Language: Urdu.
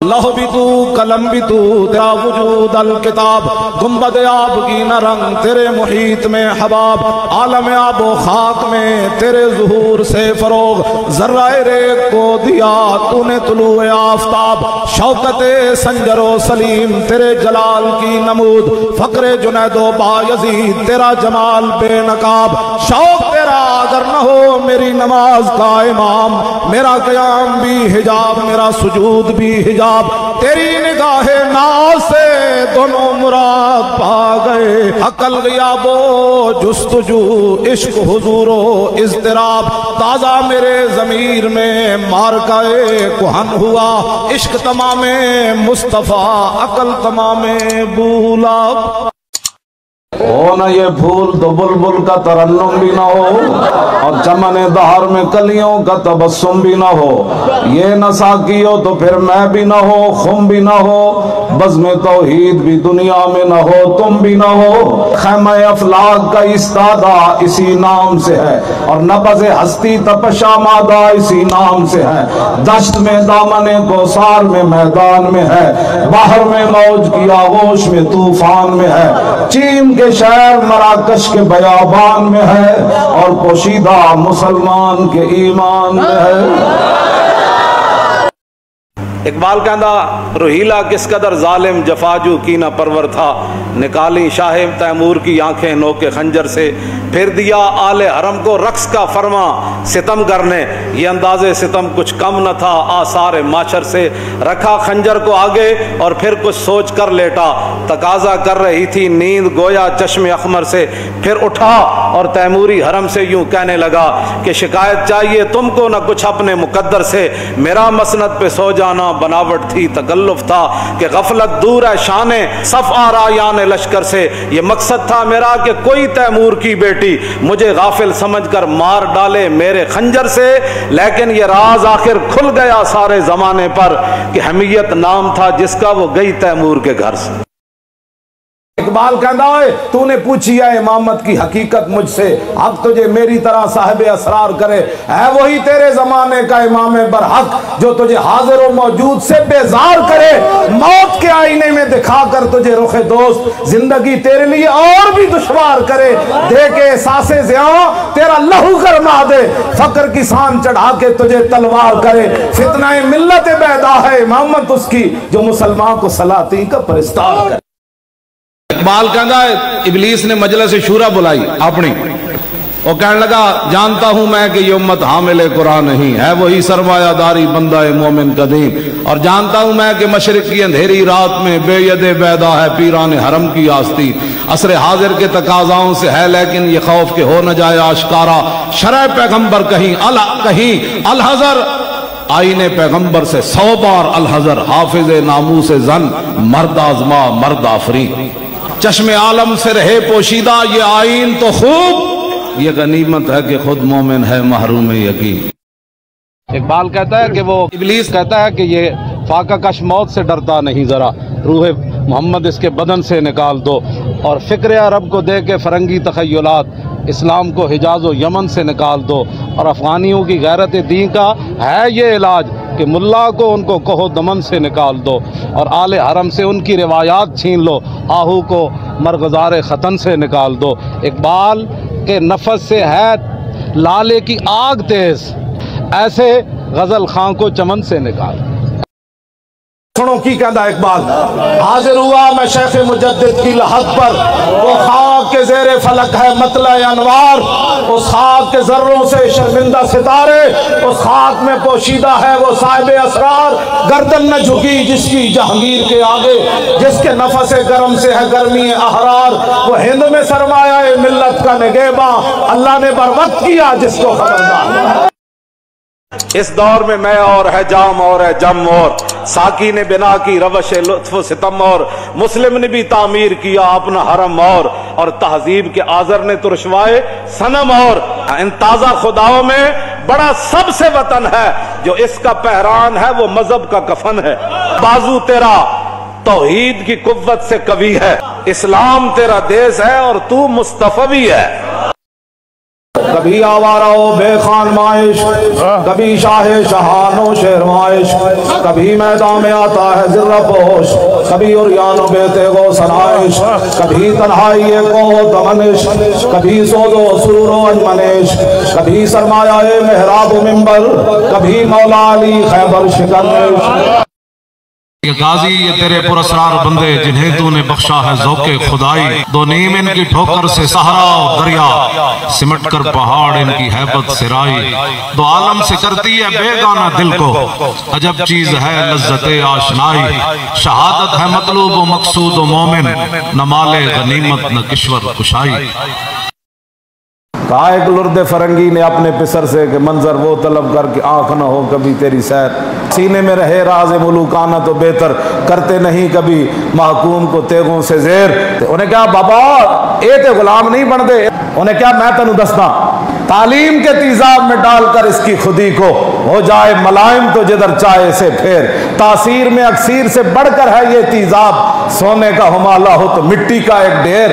لوح بھی تو قلم بھی تو تیرا وجود الکتاب، گنبد آب کی نہ رنگ تیرے محیط میں حباب، عالم آب و خاک میں تیرے ظہور سے فروغ، ذرہ ریگ کو دیا تو نے طلوع آفتاب، شوکت سنجر و سلیم تیرے جلال کی نمود، فقر جنید و بایزید تیرا جمال بے نقاب، شوق تیرا اگر نہ ہو میری نماز کا امام، میرا قیام بھی حجاب میرا سجود بھی حجاب، تیری نگاہ ناز سے دونوں مراد پا گئے، عقل غیاب و جستجو عشق حضور و اضطراب، تازہ میرے ضمیر میں مارکائے کہن ہوا، عشق تمام مصطفیٰ عقل تمام بولا۔ ہو نہ یہ پھول تو بلبل کا ترنم بھی نہ ہو، اور چمن دہر میں کلیوں کا تبسم بھی نہ ہو، یہ نہ ساقی ہو تو پھر میں بھی نہ ہو، خم بھی نہ ہو، بزم توحید بھی دنیا میں نہ ہو، تم بھی نہ ہو، خیمہ افلاک کا استادہ اسی نام سے ہے، اور نبض ہستی تپش آمادہ اسی نام سے ہے، دشت میں دامن کوثر میں میدان میں ہے، باہر میں موج کی آغوش میں طوفان میں ہے، چین کے شہر مراکش کے بیابان میں ہے، اور پوشیدہ مسلمان کے ایمان میں ہے۔ اقبال کہندہ روحیلا کس قدر ظالم جفاجو کینہ پرور تھا، نکالی شاہ تیمور کی آنکھیں نوک خنجر سے، پھر دیا آل حرم کو رقص کا فرما ستم کرنے، یہ انداز ستم کچھ کم نہ تھا آثار ماشر سے، رکھا خنجر کو آگے اور پھر کچھ سوچ کر لیٹا، تقاضا کر رہی تھی نیند گویا چشم اخمر سے، پھر اٹھا اور تیموری حرم سے یوں کہنے لگا کہ شکایت چاہیے تم کو نہ کچھ اپنے مقدر سے، میرا مسند پہ سو جانا بناوٹ تھی تکلف تھا کہ غفلت دور ہے شان صف آرایان لشکر سے، یہ مقصد تھا میرا کہ کوئی تیمور کی بیٹی مجھے غافل سمجھ کر مار ڈالے میرے خنجر سے، لیکن یہ راز آخر کھل گیا سارے زمانے پر کہ حمیت نام تھا جس کا وہ گئی تیمور کے گھر سے۔ اقبال کہتا ہے تو نے پوچھی ہے امامت کی حقیقت مجھ سے، حق تجھے میری طرح صاحب اسرار کرے، ہے وہی تیرے زمانے کا امام برحق جو تجھے حاضر و موجود سے بیزار کرے، موت کے آئینے میں دکھا کر تجھے رخ دوست زندگی تیرے لیے اور بھی دشوار کرے، دے کے احساس زیاں تیرا لہو گرما دے، فقر کی سان چڑھا کے تجھے تلوار کرے، فتنہ ملت بیدا ہے امامت اس کی جو مسلمان کو سلاطین کا پرستار کرے۔ اقبال کہتا ہے ابلیس نے مجلس شورا بلائی اپنی، وہ کہنے لگا جانتا ہوں میں کہ یہ امت حامل قرآن نہیں ہے، وہی سرمایہ داری بندہ مومن قدیم، اور جانتا ہوں میں کہ مشرق کی اندھیری رات میں بے ید بیدا ہے پیران حرم کی آستی، عصر حاضر کے تقاضاؤں سے ہے لیکن یہ خوف کہ ہو نہ جائے آشکارا، شرع پیغمبر کہیں الحذر، آئین پیغمبر سے 100 بار الحذر، حافظ ناموس زن مرد آزما مرد آفری، چشم عالم سے رہے پوشیدہ یہ آئین تو خوب، یہ غنیمت ہے کہ خود مومن ہے محروم یقین۔ اقبال کہتا ہے کہ وہ ابلیس کہتا ہے کہ یہ فاقہ کش موت سے ڈرتا نہیں، ذرا روح محمد اس کے بدن سے نکال دو، اور فکر عرب کو دے کے فرنگی تخیلات اسلام کو حجاز و یمن سے نکال دو، اور افغانیوں کی غیرت دین کا ہے یہ علاج کہ ملا کو ان کو کہو دمن سے نکال دو، اور آل حرم سے ان کی روایات چھین لو، آہو کو مرغزار ختن سے نکال دو۔ اقبال کے نفس سے ہے لالے کی آگ تیز، ایسے غزل خان کو چمن سے نکال۔ سنو کی کہتا اقبال، حاضر ہوا میں شیخ مجدد کی لحد پر، وہ خاک کے زیر فلک ہے مطلع انوار، اس خاک کے ذروں سے شرمندہ ستارے، اس خاک میں پوشیدہ ہے وہ صاحب اسرار، گردن نہ جھکی جس کی جہانگیر کے آگے، جس کے نفس گرم سے ہے گرمی احرار، وہ ہند میں سرمایہ ملت کا نگہباں، اللہ نے بر وقت کیا جس کو خبردار۔ اس دور میں میں اور ہے جام اور ہے جم، اور ساقی نے بنا کی روش لطف و ستم، اور مسلم نے بھی تعمیر کیا اپنا حرم، اور تہذیب کے آذر نے ترشوائے صنم، اور ان تازہ خداؤں میں بڑا سب سے وطن ہے جو اس کا پہران ہے وہ مذہب کا کفن ہے، بازو تیرا توحید کی قوت سے قوی ہے، اسلام تیرا دیس ہے اور تو مصطفی ہے۔ کبھی آوارہ و بے خان مائش، کبھی شاہ شہان و شہرمائش، کبھی میدان میں آتا ہے ذرہ پوش، کبھی عریان و بے تیغ و سنائش، کبھی تنہائی کو دمنش، کبھی سود و سرور و انجمنش، کبھی سرمایہ محراب و منبر، کبھی مولا علی خیبر شکنش۔ یہ غازی یہ تیرے پراسرار بندے جنہیں تو نے بخشا ہے ذوق خدائی، دو نیم ان کی ٹھوکر سے صحرا و دریا، سمٹ کر پہاڑ ان کی ہیبت سے رائی، دو عالم سے کرتی ہے بے گانا دل کو، عجب چیز ہے لذت آشنائی، شہادت ہے مطلوب و مقصود و مومن، نہ مال غنیمت نہ کشور کشائی۔ کہا ایک لرد فرنگی نے اپنے پسر سے کہ منظر وہ طلب کر کے آنکھ نہ ہو کبھی تیری سیر، سینے میں رہے راز ملوکانہ تو بہتر، کرتے نہیں کبھی محکوم کو تیغوں سے زیر۔ انہیں کہا بابا اے تے غلام نہیں بن دے، انہیں کہا میں تنو دستا تعلیم کے تیزاب میں ڈال کر اس کی خودی کو، ہو جائے ملائم تو جدھر چاہے سے پھیر، تاثیر میں اکثیر سے بڑھ کر ہے یہ تیزاب، سونے کا ہمالہ ہو تو مٹی کا ایک ڈھیر۔